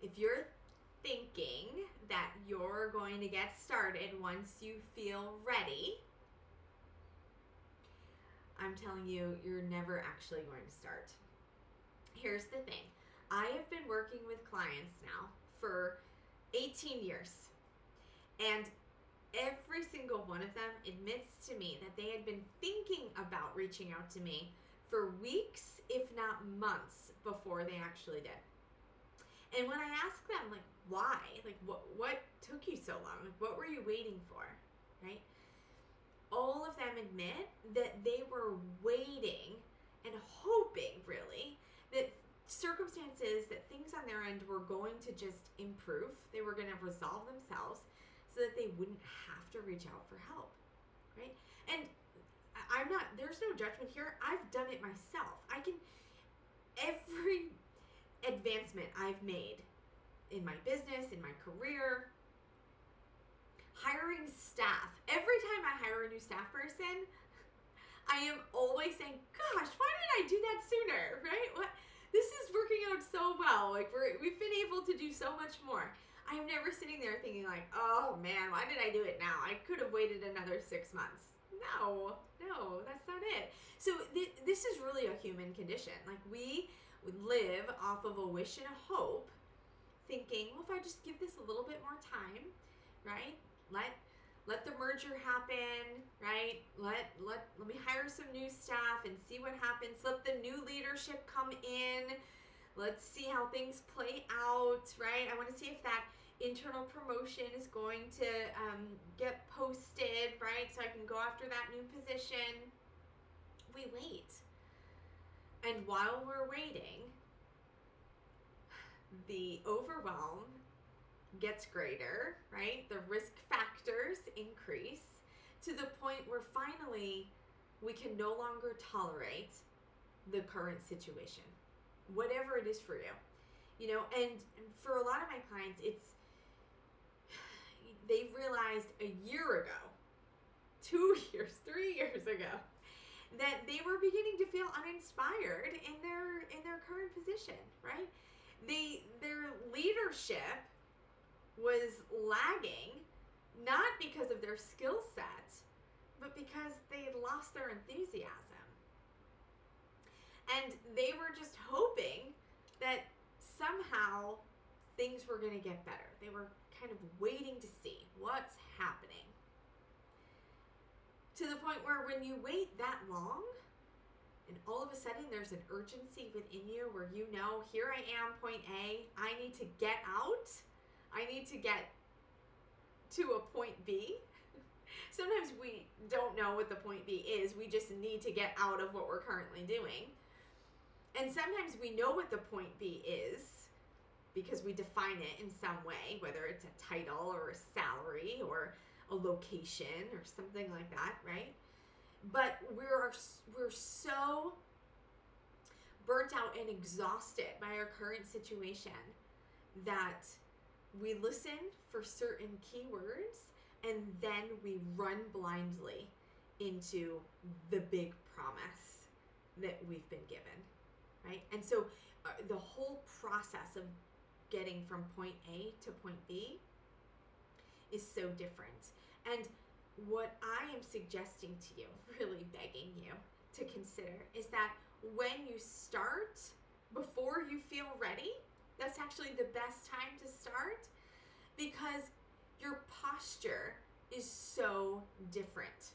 if you're thinking that you're going to get started once you feel ready, I'm telling you, you're never actually going to start. Here's the thing. I have been working with clients now for 18 years. And every single one of them admits to me that they had been thinking about reaching out to me for weeks, if not months, before they actually did. And when I ask them, like, why? Like, what took you so long? Like, what were you waiting for? Right? All of them admit that they were waiting and hoping, really, that circumstances, that things on their end were going to just improve. They were going to resolve themselves so that they wouldn't have to reach out for help, right? And there's no judgment here. I've done it myself. Every advancement I've made in my business, in my career, hiring staff. Every time I hire a new staff person, I am always saying, gosh, why didn't I do that sooner, right? This is working out so well. Like we've been able to do so much more. I'm never sitting there thinking like, oh man, why did I do it now? I could have waited another 6 months. No, that's not it. So this is really a human condition. Like we live off of a wish and a hope, thinking, well, if I just give this a little bit more time, right? Let the merger happen, right? Let me hire some new staff and see what happens. Let the new leadership come in. Let's see how things play out, right? I want to see if that internal promotion is going to get posted, right? So I can go after that new position. We wait. And while we're waiting, the overwhelm gets greater, right? The risk factors increase to the point where finally we can no longer tolerate the current situation, whatever it is for you. And for a lot of my clients, they've realized a year ago, 2 years, 3 years ago, that they were beginning to feel uninspired in their current position, right? Their leadership was lagging, not because of their skill set, but because they had lost their enthusiasm. And they were just hoping that somehow things were going to get better. They were kind of waiting to see what's happening. To the point where when you wait that long, and all of a sudden there's an urgency within you where you know, here I am, point A, I need to get out. I need to get to a point B. Sometimes we don't know what the point B is. We just need to get out of what we're currently doing. And sometimes we know what the point B is because we define it in some way, whether it's a title or a salary or a location or something like that, right? But we're so burnt out and exhausted by our current situation that we listen for certain keywords and then we run blindly into the big promise that we've been given, right? And so the whole process of getting from point A to point B is so different. And what I am suggesting to you, really begging you to consider, is that when you start, before you feel ready, that's actually the best time to start because your posture is so different.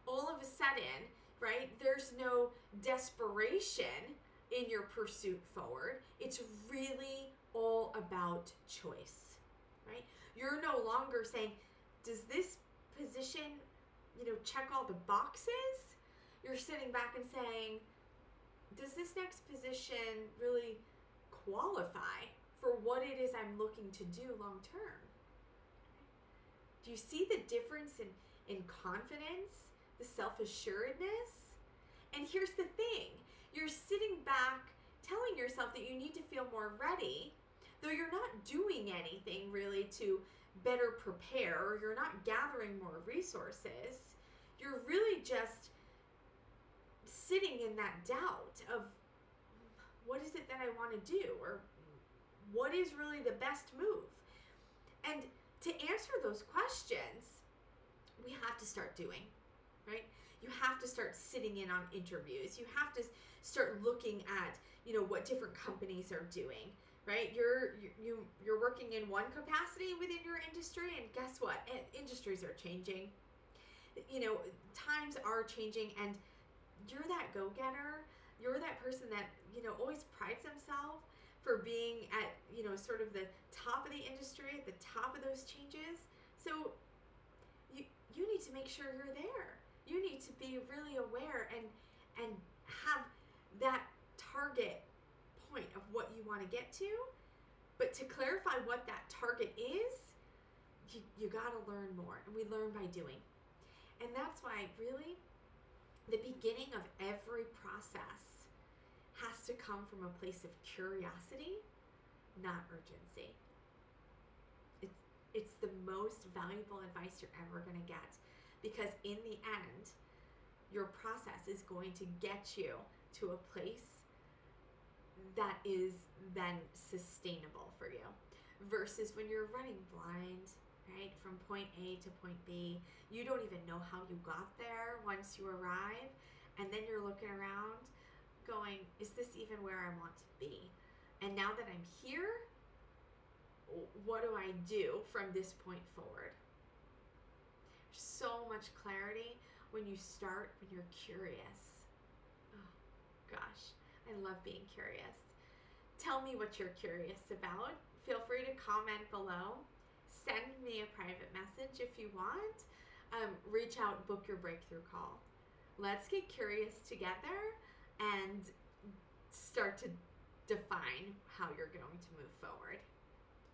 All of a sudden, right, there's no desperation in your pursuit forward. It's really all about choice, right? You're no longer saying, does this position, check all the boxes? You're sitting back and saying, does this next position really qualify for what it is I'm looking to do long term? Do you see the difference in confidence, the self-assuredness? And here's the thing. You're sitting back telling yourself that you need to feel more ready, though you're not doing anything really to better prepare, or you're not gathering more resources. You're really just sitting in that doubt of what is it that I want to do, or what is really the best move? And to answer those questions, we have to start doing, right? You have to start sitting in on interviews. You have to start looking at, what different companies are doing, right? You're working in one capacity within your industry, and guess what? Industries are changing. Times are changing, and you're that go-getter. You're that person that, always prides themselves for being at, sort of the top of the industry, at the top of those changes. So you need to make sure you're there. You need to be really aware and have that target point of what you want to get to. But to clarify what that target is, you got to learn more. And we learn by doing. And that's why really the beginning of every process has to come from a place of curiosity, not urgency. It's the most valuable advice you're ever going to get, because in the end, your process is going to get you to a place that is then sustainable for you, versus when you're running blind, right, from point A to point B. You don't even know how you got there once you arrive, and then you're looking around going, is this even where I want to be? And now that I'm here, what do I do from this point forward? So much clarity when you're curious. Oh gosh, I love being curious. Tell me what you're curious about. Feel free to comment below. Send me a private message if you want. Reach out, book your breakthrough call. Let's get curious together and start to define how you're going to move forward.